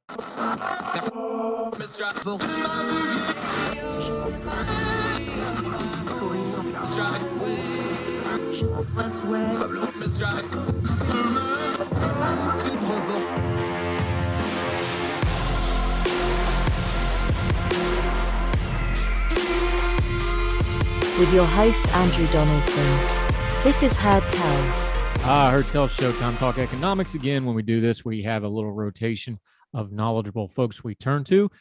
With your host, Andrew Donaldson. This is Heard Tell. Heard Tell Show. Time to talk economics again. When we do this, we have a little rotation of knowledgeable folks we turn to.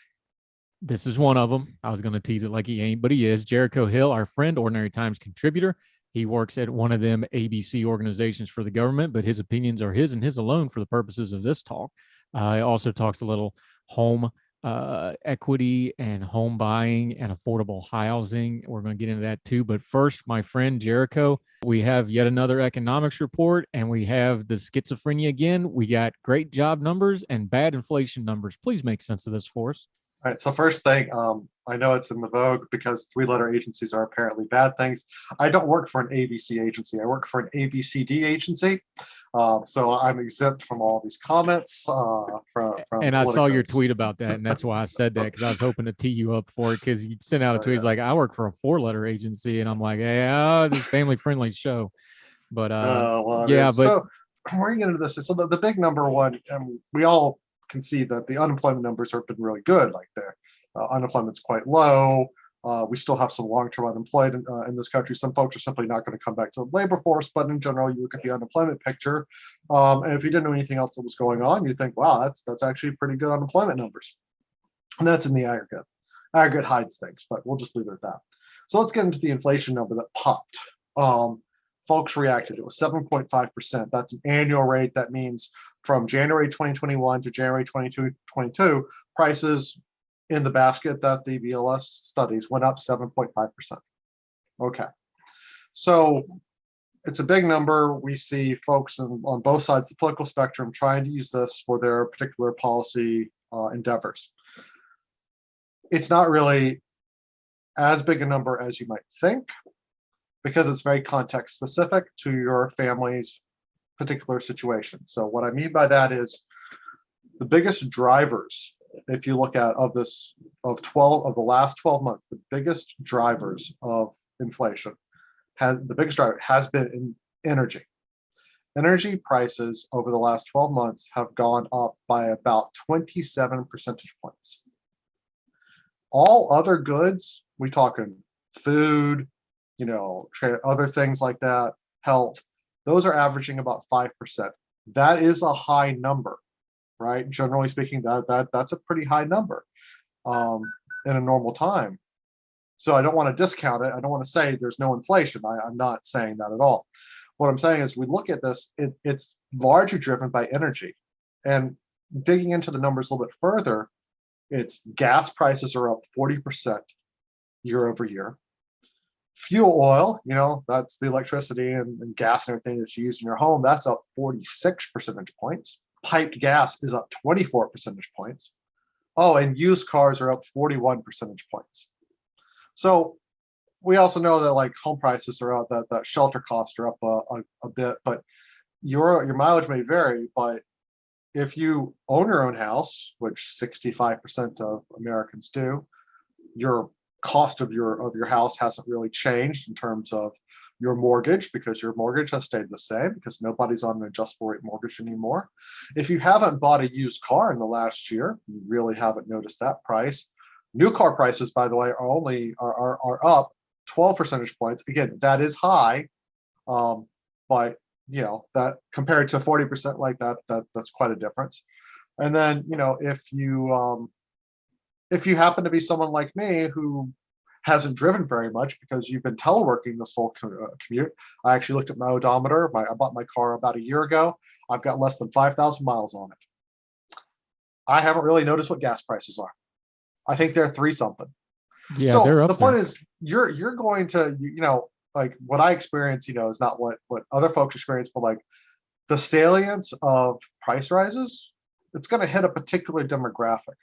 This is one of them. I was going to tease it like he ain't, but he is. Jericho Hill, our friend, Ordinary Times contributor. He works at one of them ABC organizations for the government, but his opinions are his and his alone for the purposes of this talk. He also talks a little home equity and home buying and affordable housing. We're going to get into that too. But first, my friend Jericho, we have yet another economics report, and we have the schizophrenia again. We got great job numbers and bad inflation numbers. Please make sense of this for us. All right. So first thing, I know it's in the vogue because three-letter agencies are apparently bad things. I don't work for an ABC agency. I work for an ABCD agency. So I'm exempt from all these comments. From and I saw your tweet about that, and that's why I said that, because I was hoping to tee you up for it, because you sent out a tweet like, I work for a four-letter agency, and I'm like, hey, this family-friendly show. But but so we're going to get into this. So the big number one, we all can see that the unemployment numbers have been really good. Like the unemployment's quite low. We still have some long-term unemployed in this country. Some folks are simply not going to come back to the labor force, but in general, you look at the unemployment picture, and if you didn't know anything else that was going on, you think, wow, that's actually pretty good unemployment numbers. And that's in the aggregate. Aggregate hides things, but we'll just leave it at that. So let's get into the inflation number that popped. Folks reacted. It was 7.5%. That's an annual rate. That means from January 2021 to January 2022, prices in the basket that the BLS studies went up 7.5%. Okay. So it's a big number. We see folks on both sides of the political spectrum trying to use this for their particular policy endeavors. It's not really as big a number as you might think, because it's very context specific to your family's particular situation. So what I mean by that is the biggest drivers, if you look at of the last 12 months, the biggest drivers of inflation has been in energy. Energy prices over the last 12 months have gone up by about 27 percentage points. All other goods, we talking food, other things like that, health, those are averaging about 5%. That is a high number, right? Generally speaking, that's a pretty high number in a normal time. So I don't want to discount it. I don't want to say there's no inflation. I'm not saying that at all. What I'm saying is we look at this, it's largely driven by energy. And digging into the numbers a little bit further, it's gas prices are up 40% year over year. Fuel oil, that's the electricity and gas and everything that you use in your home, that's up 46 percentage points. Piped gas is up 24 percentage points. Oh, and used cars are up 41 percentage points. So we also know that like home prices are up, that shelter costs are up a bit, but your mileage may vary. But if you own your own house, which 65% of Americans do, your cost of your house hasn't really changed in terms of your mortgage, because your mortgage has stayed the same because nobody's on an adjustable rate mortgage anymore. If you haven't bought a used car in the last year, you really haven't noticed that price. New car prices, by the way, are up 12 percentage points. Again, that is high, but that compared to 40% like that's quite a difference. And then if you happen to be someone like me who hasn't driven very much because you've been teleworking this whole commute, I actually looked at my odometer. I bought my car about a year ago. I've got less than 5,000 miles on it. I haven't really noticed what gas prices are. I think they're 3 something. Yeah, so they're up the point there. is you're going to, like what I experience, is not what other folks experience, but like the salience of price rises, it's going to hit a particular demographic.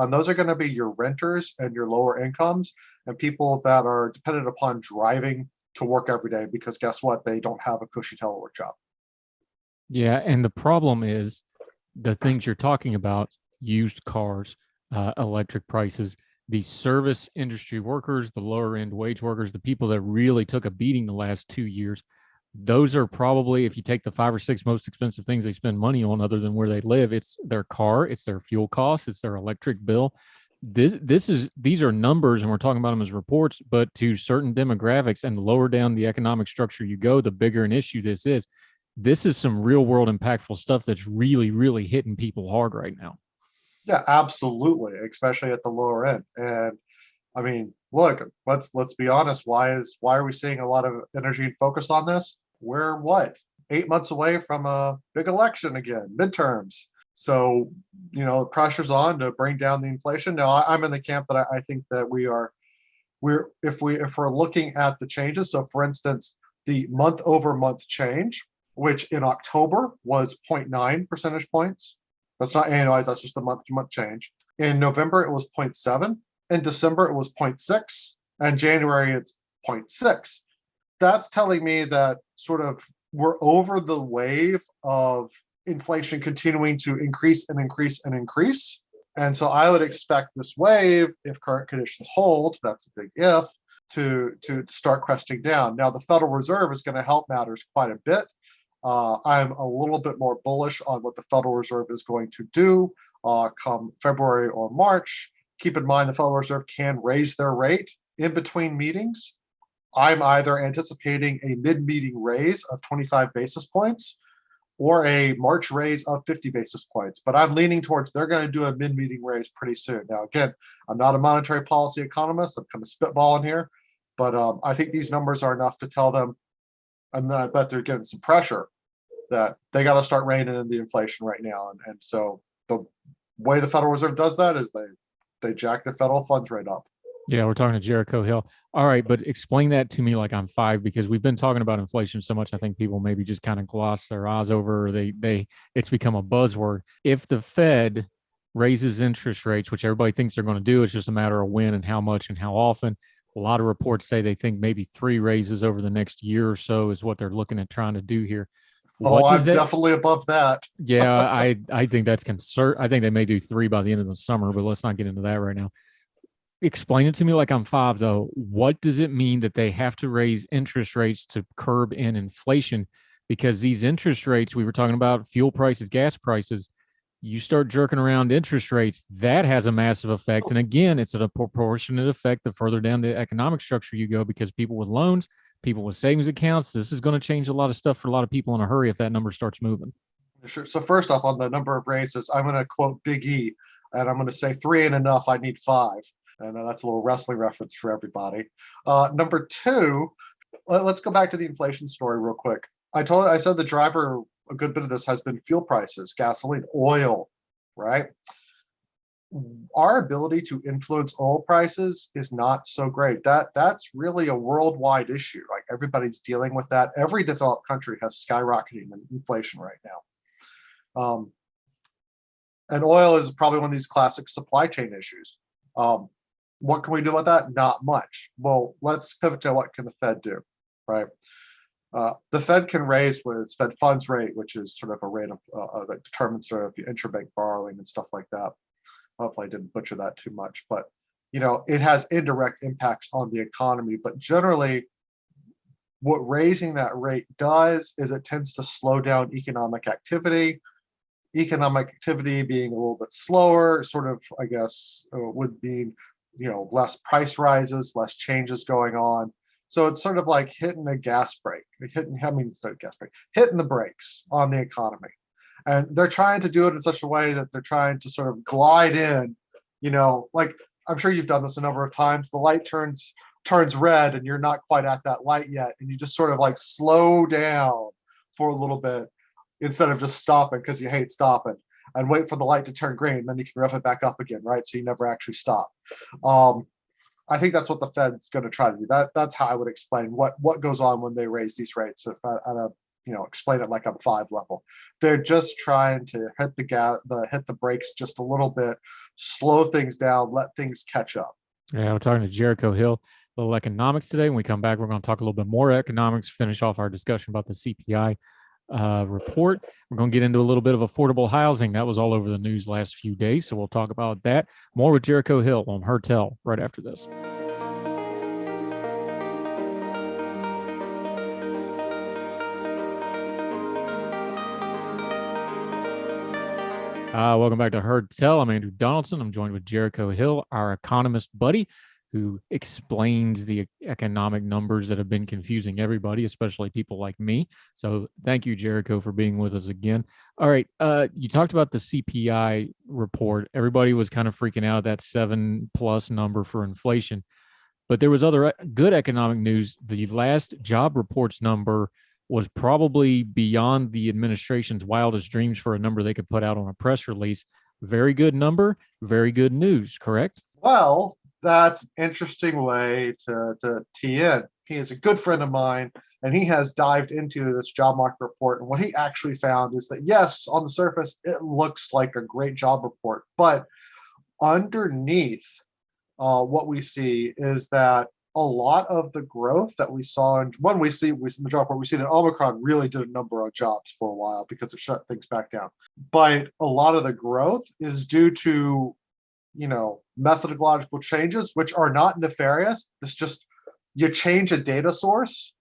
Those are going to be your renters and your lower incomes and people that are dependent upon driving to work every day, because guess what? They don't have a cushy telework job. Yeah, and the problem is the things you're talking about used cars, electric prices, the service industry workers, the lower end wage workers, the people that really took a beating the last 2 years. Those are probably, if you take the 5 or 6 most expensive things they spend money on other than where they live, it's their car, it's their fuel costs, it's their electric bill. These are numbers, and we're talking about them as reports, but to certain demographics, and the lower down the economic structure you go, the bigger an issue this is. This is some real world impactful stuff that's really, really hitting people hard right now. Yeah, absolutely, especially at the lower end. And I mean, look, let's be honest. Why are we seeing a lot of energy and focus on this? We're what, 8 months away from a big election again, midterms. So, the pressure's on to bring down the inflation. Now, I'm in the camp that I think that if we're looking at the changes. So, for instance, the month over month change, which in October was 0.9 percentage points. That's not annualized. That's just the month to month change. In November, it was 0.7. In December, it was 0.6. And January, it's 0.6. That's telling me that sort of we're over the wave of inflation continuing to increase and increase and increase. And so I would expect this wave, if current conditions hold, that's a big if, to start cresting down. Now, the Federal Reserve is going to help matters quite a bit. I'm a little bit more bullish on what the Federal Reserve is going to do come February or March. Keep in mind, the Federal Reserve can raise their rate in between meetings. I'm either anticipating a mid-meeting raise of 25 basis points or a March raise of 50 basis points. But I'm leaning towards they're going to do a mid-meeting raise pretty soon. Now, again, I'm not a monetary policy economist. I'm kind of spitballing here. But I think these numbers are enough to tell them, and I bet they're getting some pressure that they got to start reining in the inflation right now. And so the way the Federal Reserve does that is they jack their federal funds rate up. Yeah, we're talking to Jericho Hill. All right, but explain that to me like I'm five, because we've been talking about inflation so much. I think people maybe just kind of gloss their eyes over, or it's become a buzzword. If the Fed raises interest rates, which everybody thinks they're going to do, it's just a matter of when and how much and how often. A lot of reports say they think maybe 3 raises over the next year or so is what they're looking at trying to do here. I'm definitely above that. Yeah, I think that's I think they may do 3 by the end of the summer, but let's not get into that right now. Explain it to me like I'm 5, though. What does it mean that they have to raise interest rates to curb in inflation? Because these interest rates, we were talking about fuel prices, gas prices, you start jerking around interest rates, that has a massive effect. And again, it's a proportionate effect the further down the economic structure you go, because people with loans, people with savings accounts, this is going to change a lot of stuff for a lot of people in a hurry if that number starts moving. Sure. So first off, on the number of raises, I'm going to quote Big E, and I'm going to say 3 ain't enough. I need 5. And that's a little wrestling reference for everybody. Number 2, let's go back to the inflation story real quick. I said the driver, a good bit of this has been fuel prices, gasoline, oil, right? Our ability to influence oil prices is not so great. That's really a worldwide issue. Like, everybody's dealing with that. Every developed country has skyrocketing inflation right now. And oil is probably one of these classic supply chain issues. What can we do about that? Not much. Well, let's pivot to what can the Fed do, right? The Fed can raise with its Fed funds rate, which is sort of a rate of that determines sort of interbank borrowing and stuff like that. Hopefully I didn't butcher that too much, but it has indirect impacts on the economy. But generally, what raising that rate does is it tends to slow down economic activity. Economic activity being a little bit slower, sort of, I guess, would mean less price rises, less changes going on. So it's sort of like hitting a gas brake, hitting the brakes on the economy. And they're trying to do it in such a way that they're trying to sort of glide in, like, I'm sure you've done this a number of times. The light turns red and you're not quite at that light yet. And you just sort of like slow down for a little bit instead of just stopping because you hate stopping, and wait for the light to turn green. Then you can rev it back up again, right? So you never actually stop. I think that's what the Fed's going to try to do. That's how I would explain what goes on when they raise these rates. If I don't, explain it like I'm 5 level. They're just trying to hit the brakes just a little bit, slow things down, let things catch up. Yeah, we're talking to Jericho Hill, a little economics today. When we come back, we're going to talk a little bit more economics, finish off our discussion about the CPI. report. We're going to get into a little bit of affordable housing. That was all over the news last few days. So we'll talk about that. More with Jericho Hill on Her Tell right after this. Welcome back to Her Tell. I'm Andrew Donaldson. I'm joined with Jericho Hill, our economist buddy, who explains the economic numbers that have been confusing everybody, especially people like me. So thank you, Jericho, for being with us again. All right. You talked about the CPI report. Everybody was kind of freaking out at that 7+ number for inflation, but there was other good economic news. The last job reports number was probably beyond the administration's wildest dreams for a number they could put out on a press release. Very good number, very good news, correct? Well, that's an interesting way to tee in. He is a good friend of mine, and he has dived into this job market report. And what he actually found is that, yes, on the surface, it looks like a great job report. But underneath, what we see is that a lot of the growth that we saw, and when we see in the job report, we see that Omicron really did a number of jobs for a while because it shut things back down. But a lot of the growth is due to, methodological changes, which are not nefarious. It's just you change a data source,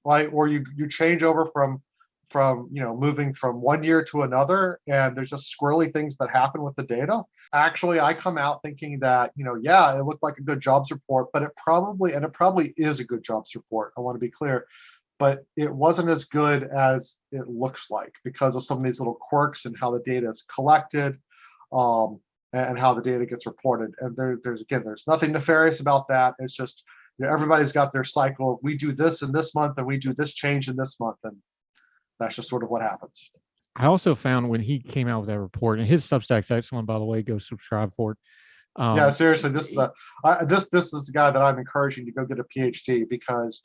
right? Or you change over from moving from one year to another, and there's just squirrely things that happen with the data. Actually, I come out thinking that, it looked like a good jobs report, but it probably is a good jobs report. I want to be clear, but it wasn't as good as it looks like because of some of these little quirks and how the data is collected, and how the data gets reported. And there's nothing nefarious about that. It's just, everybody's got their cycle. We do this in this month, and we do this change in this month, and that's just sort of what happens. I also found when he came out with that report, and his Substack's excellent, by the way, go subscribe for it. Yeah, seriously, this is the guy that I'm encouraging to go get a PhD, because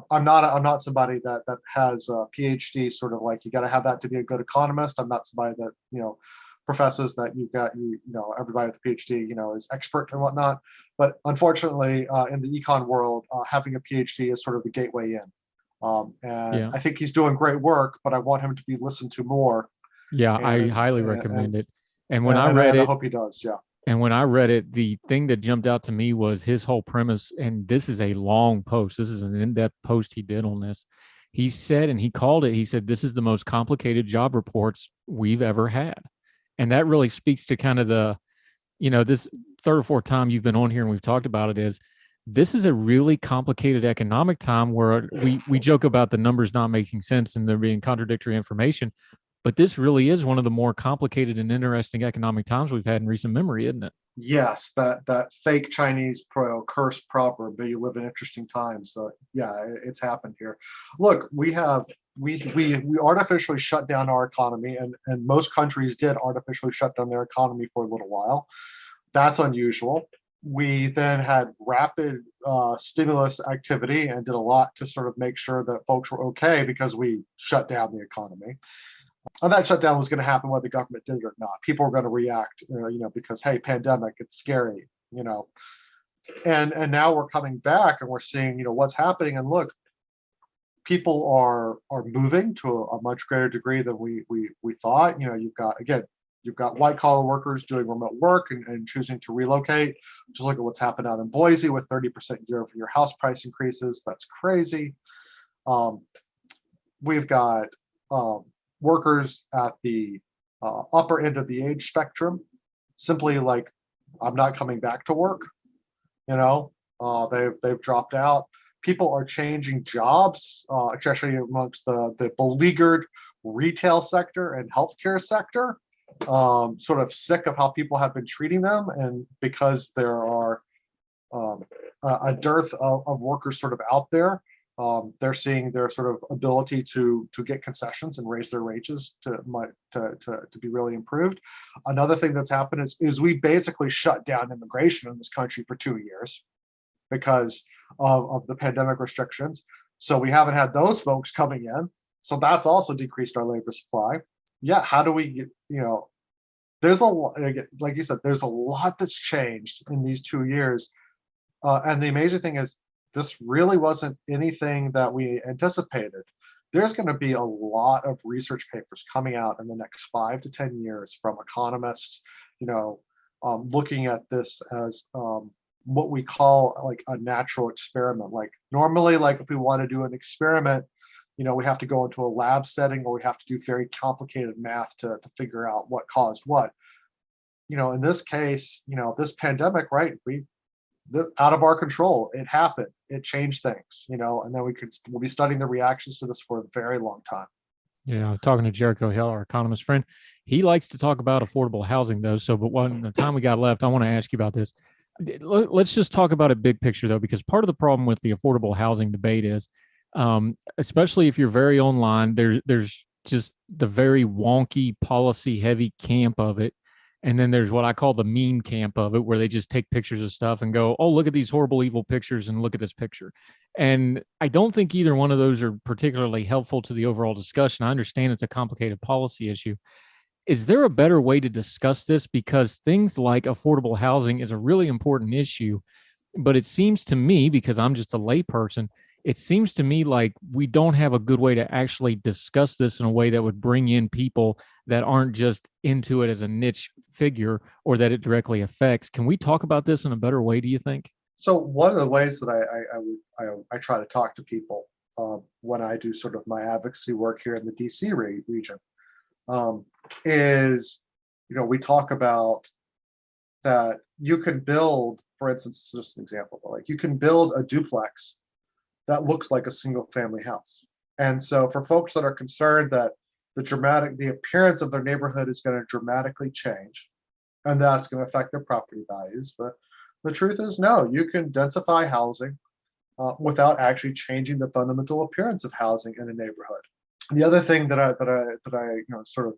I'm not somebody that has a PhD sort of like you got to have that to be a good economist. I'm not somebody that professes that everybody with a PhD is expert and whatnot. But unfortunately, in the econ world, having a PhD is sort of the gateway in. I think he's doing great work, but I want him to be listened to more. Yeah, I highly recommend it. And when I read it, I hope he does. Yeah. And when I read it, the thing that jumped out to me was his whole premise. And this is a long post. This is an in-depth post he did on this. He said, and he called it, he said, this is the most complicated job reports we've ever had. And that really speaks to kind of the, this third or fourth time you've been on here and we've talked about it, is this is a really complicated economic time where we joke about the numbers not making sense and there being contradictory information, but this really is one of the more complicated and interesting economic times we've had in recent memory, isn't it? Yes, that fake Chinese curse proverb, but you live in interesting times. So yeah, it's happened here. Look, we artificially shut down our economy, and most countries did artificially shut down their economy for a little while. That's unusual. We then had rapid stimulus activity and did a lot to sort of make sure that folks were okay because we shut down the economy. And that shutdown was going to happen whether the government did it or not. People were going to react, because, hey, pandemic, it's scary, And now we're coming back and we're seeing, what's happening. And look, people are moving to a much greater degree than we thought. You've got white collar workers doing remote work and choosing to relocate. Just look at what's happened out in Boise with 30% year-over-year house price increases. That's crazy. We've got workers at the upper end of the age spectrum, simply like, I'm not coming back to work. They've dropped out. People are changing jobs, especially amongst the beleaguered retail sector and healthcare sector. Sort of sick of how people have been treating them, and because there are a dearth of workers sort of out there, they're seeing their sort of ability to get concessions and raise their wages to be really improved. Another thing that's happened is we basically shut down immigration in this country for 2 years because of the pandemic restrictions. So we haven't had those folks coming in. So that's also decreased our labor supply. Yeah, how do we get, there's a lot, like you said, there's a lot that's changed in these 2 years. And the amazing thing is, this really wasn't anything that we anticipated. there's going to be a lot of research papers coming out in the next 5 to 10 years from economists, looking at this as what we call like a natural experiment. Like normally, like if we want to do an experiment, we have to go into a lab setting, or we have to do very complicated math to figure out what caused what. In this case, this pandemic, right? Out of our control. It happened. It changed things, and then we'll be studying the reactions to this for a very long time. Yeah, talking to Jericho Hill, our economist friend, he likes to talk about affordable housing though. So, but when the time we got left, I want to ask you about this. Let's just talk about it big picture though, because part of the problem with the affordable housing debate is, especially if you're very online, there's just the very wonky policy heavy camp of it. And then there's what I call the meme camp of it, where they just take pictures of stuff and go, oh, look at these horrible, evil pictures and look at this picture. And I don't think either one of those are particularly helpful to the overall discussion. I understand it's a complicated policy issue. Is there a better way to discuss this? Because things like affordable housing is a really important issue. But it seems to me, because I'm just a layperson, it seems to me like we don't have a good way to actually discuss this in a way that would bring in people that aren't just into it as a niche figure or that it directly affects. Can we talk about this in a better way, do you think? So one of the ways that I try to talk to people when I do sort of my advocacy work here in the DC region is, we talk about that you can build, for instance, it's just an example, but like you can build a duplex that looks like a single family house. And so for folks that are concerned that the appearance of their neighborhood is going to dramatically change, and that's going to affect their property values, the truth is no, you can densify housing without actually changing the fundamental appearance of housing in a neighborhood. The other thing that I sort of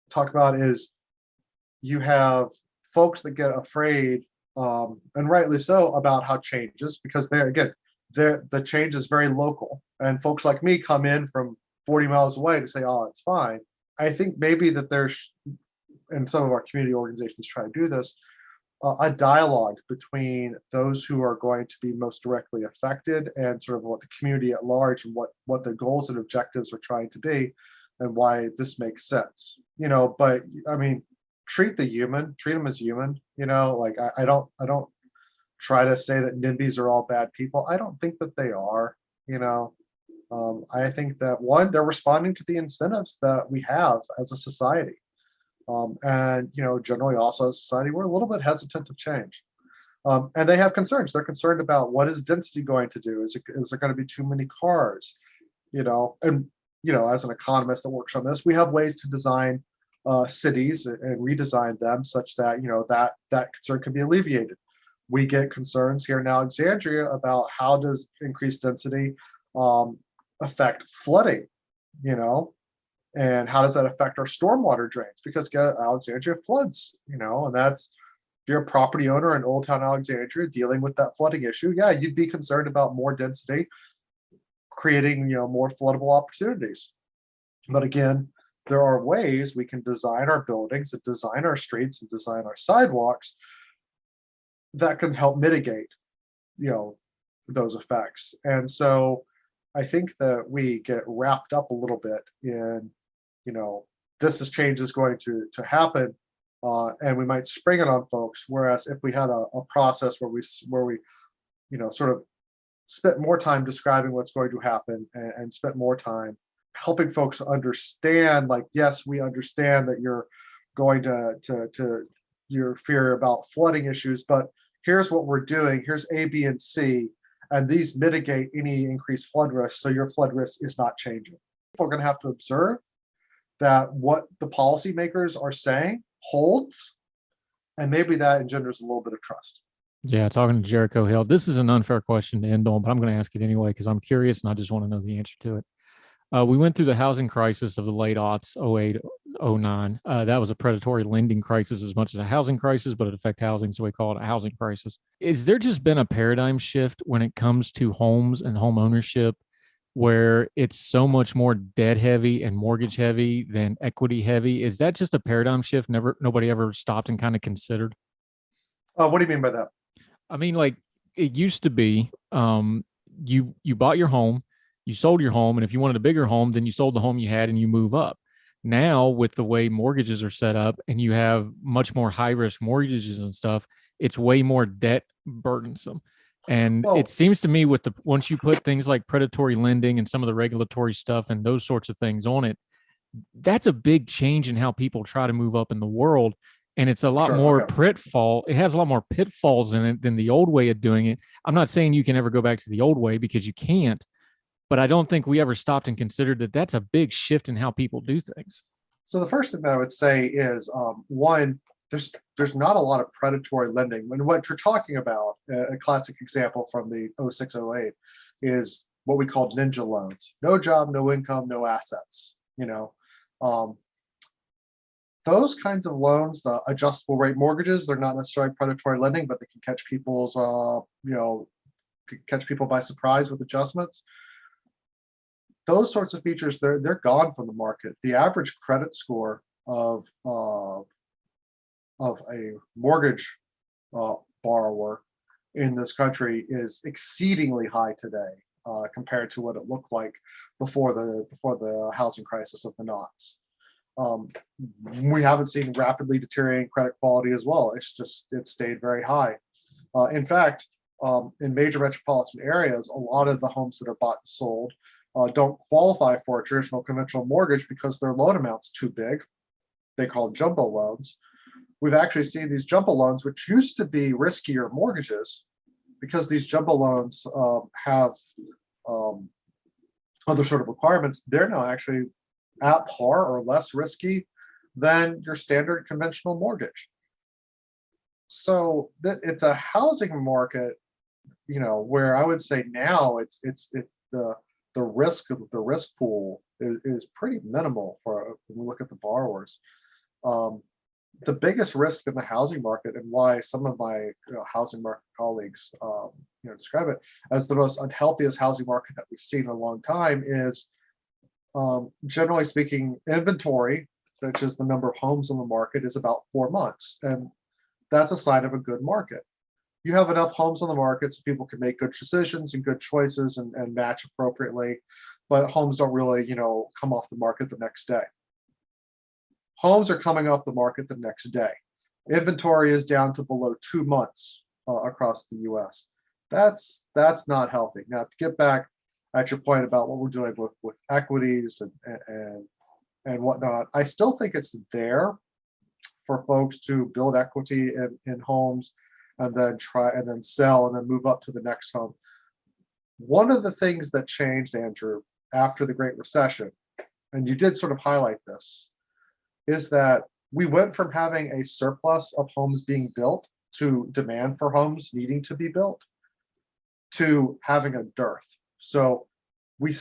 talk about is you have folks that get afraid, and rightly so, about how changes, because the change is very local, and folks like me come in from 40 miles away to say, oh, it's fine. I think maybe that there's, and some of our community organizations try to do this, a dialogue between those who are going to be most directly affected and sort of what the community at large, and what the goals and objectives are trying to be, and why this makes sense. But I mean, treat them as human. Like I don't try to say that NIMBYs are all bad people. I don't think that they are. I think that one, they're responding to the incentives that we have as a society. And generally also as a society, we're a little bit hesitant to change. And they have concerns. They're concerned about, what is density going to do? Is there going to be too many cars? And as an economist that works on this, we have ways to design cities and redesign them such that that concern can be alleviated. We get concerns here in Alexandria about how does increased density affect flooding, and how does that affect our stormwater drains? Because Alexandria floods, and that's, if you're a property owner in Old Town Alexandria dealing with that flooding issue, yeah, you'd be concerned about more density creating, more floodable opportunities. But again, there are ways we can design our buildings and design our streets and design our sidewalks that can help mitigate, those effects. And so I think that we get wrapped up a little bit in, this change is going to happen, and we might spring it on folks. Whereas if we had a process where we sort of spent more time describing what's going to happen, and spent more time helping folks understand, like, yes, we understand that you're going to your fear about flooding issues, but here's what we're doing. Here's A, B, and C, and these mitigate any increased flood risk, so your flood risk is not changing. We're going to have to observe that what the policymakers are saying holds, and maybe that engenders a little bit of trust. Yeah, talking to Jericho Hill. This is an unfair question to end on, but I'm going to ask it anyway because I'm curious and I just want to know the answer to it. We went through the housing crisis of the late aughts, 08, 09. That was a predatory lending crisis as much as a housing crisis, but it affected housing, so we call it a housing crisis. Is there just been a paradigm shift when it comes to homes and home ownership, where it's so much more debt heavy and mortgage heavy than equity heavy? Is that just a paradigm shift nobody ever stopped and kind of considered? What do you mean by that? I mean, like, it used to be, you bought your home, you sold your home. And if you wanted a bigger home, then you sold the home you had and you move up. Now, with the way mortgages are set up and you have much more high risk mortgages and stuff, it's way more debt burdensome. And it Well, seems to me with the once you put things like predatory lending and some of the regulatory stuff and those sorts of things on it, that's a big change in how people try to move up in the world. And it's a lot sure. more Okay. pitfall. It has a lot more pitfalls in it than the old way of doing it. I'm not saying you can ever go back to the old way because you can't, but I don't think we ever stopped and considered that that's a big shift in how people do things. So the first thing that I would say is one, there's not a lot of predatory lending. When what you're talking about, a classic example from the 0608 is what we call ninja loans. No job, no income, no assets. Um, those kinds of loans, the adjustable rate mortgages, they're not necessarily predatory lending, but they can catch people's catch people by surprise with adjustments. Those sorts of features, they're gone from the market. The average credit score of a mortgage borrower in this country is exceedingly high today compared to what it looked like before the housing crisis of the knots. We haven't seen rapidly deteriorating credit quality as well. It stayed very high. In fact, in major metropolitan areas, a lot of the homes that are bought and sold don't qualify for a traditional conventional mortgage because their loan amount's too big. They call jumbo loans. We've actually seen these jumbo loans, which used to be riskier mortgages, because these jumbo loans have other sort of requirements. They're now actually at par or less risky than your standard conventional mortgage. So it's a housing market, where I would say now the risk pool is pretty minimal for when we look at the borrowers. The biggest risk in the housing market, and why some of my housing market colleagues describe it as the most unhealthiest housing market that we've seen in a long time, is generally speaking, inventory, which is the number of homes on the market, is about 4 months, and that's a sign of a good market. You have enough homes on the market so people can make good decisions and good choices and match appropriately, but homes don't really, come off the market the next day. Homes are coming off the market the next day. Inventory is down to below 2 months across the US. That's not healthy. Now, to get back at your point about what we're doing with equities and whatnot, I still think it's there for folks to build equity in homes and then sell and then move up to the next home. One of the things that changed, Andrew, after the Great Recession, and you did sort of highlight this, is that we went from having a surplus of homes being built to demand for homes needing to be built to having a dearth. So we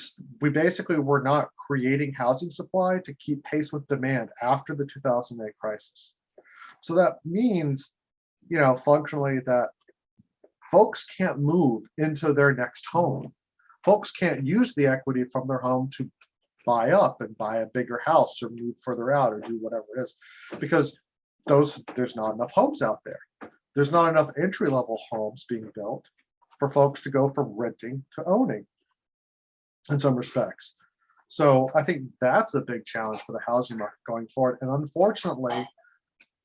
basically were not creating housing supply to keep pace with demand after the 2008 crisis. So that means, functionally, that folks can't move into their next home. Folks can't use the equity from their home to buy up and buy a bigger house or move further out or do whatever it is, because there's not enough homes out there. There's not enough entry-level homes being built for folks to go from renting to owning in some respects. So I think that's a big challenge for the housing market going forward. And unfortunately,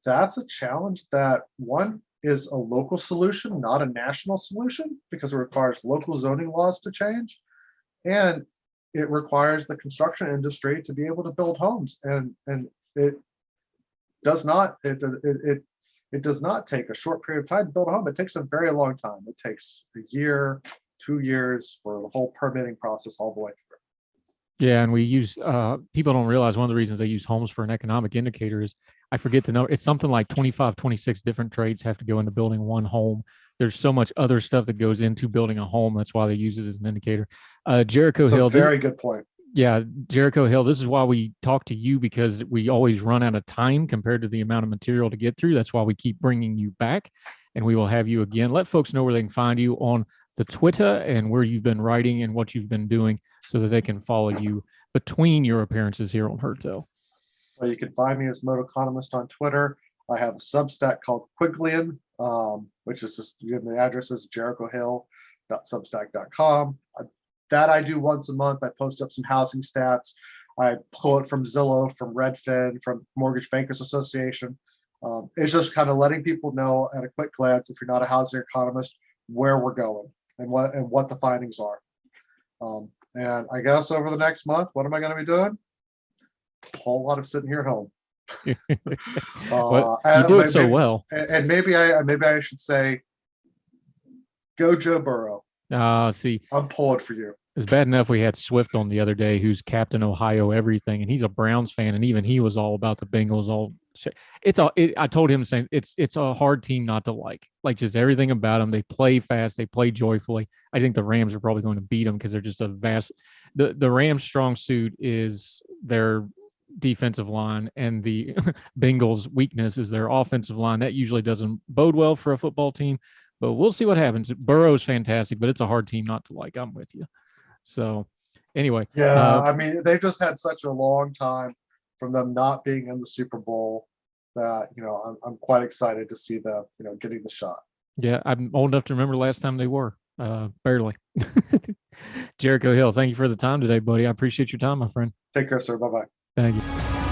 that's a challenge that, one, is a local solution, not a national solution, because it requires local zoning laws to change. And it requires the construction industry to be able to build homes. And it does not take a short period of time to build a home. It takes a very long time. It takes a year, 2 years for the whole permitting process all the way through. Yeah, and we use people don't realize one of the reasons they use homes for an economic indicator is, I forget the number, it's something like 25, 26 different trades have to go into building one home. There's so much other stuff that goes into building a home. That's why they use it as an indicator. Jericho Hill. Very good point. Yeah, Jericho Hill. This is why we talk to you, because we always run out of time compared to the amount of material to get through. That's why we keep bringing you back, and we will have you again. Let folks know where they can find you on the Twitter and where you've been writing and what you've been doing, so that they can follow you between your appearances here on Heard-Tell. Well, you can find me as Economist on Twitter. I have a Substack called Quiglian, which is just, the address is jerichohill.substack.com. that I do once a month. I post up some housing stats. I pull it from Zillow, from Redfin, from Mortgage Bankers Association. It's just kind of letting people know at a quick glance, if you're not a housing economist, where we're going and what the findings are. And I guess over the next month, what am I going to be doing? A whole lot of sitting here at home. Well, you do it so well. And maybe I should say, go Joe Burrow. See, I'm pulling for you. it's bad enough we had Swift on the other day, who's Captain Ohio everything, and he's a Browns fan, and even he was all about the Bengals. I told him the same. It's a hard team not to like. Like, just everything about them. They play fast. They play joyfully. I think the Rams are probably going to beat them because they're just a vast. The Rams' strong suit is their defensive line, and the Bengals' weakness is their offensive line. That usually doesn't bode well for a football team, but we'll see what happens. Burrow's fantastic, but it's a hard team not to like. I'm with you. So anyway. Yeah, I mean, they've just had such a long time from them not being in the Super Bowl that, I'm quite excited to see them, getting the shot. Yeah, I'm old enough to remember last time they were. Barely. Jericho Hill, thank you for the time today, buddy. I appreciate your time, my friend. Take care, sir. Bye-bye. Thank you.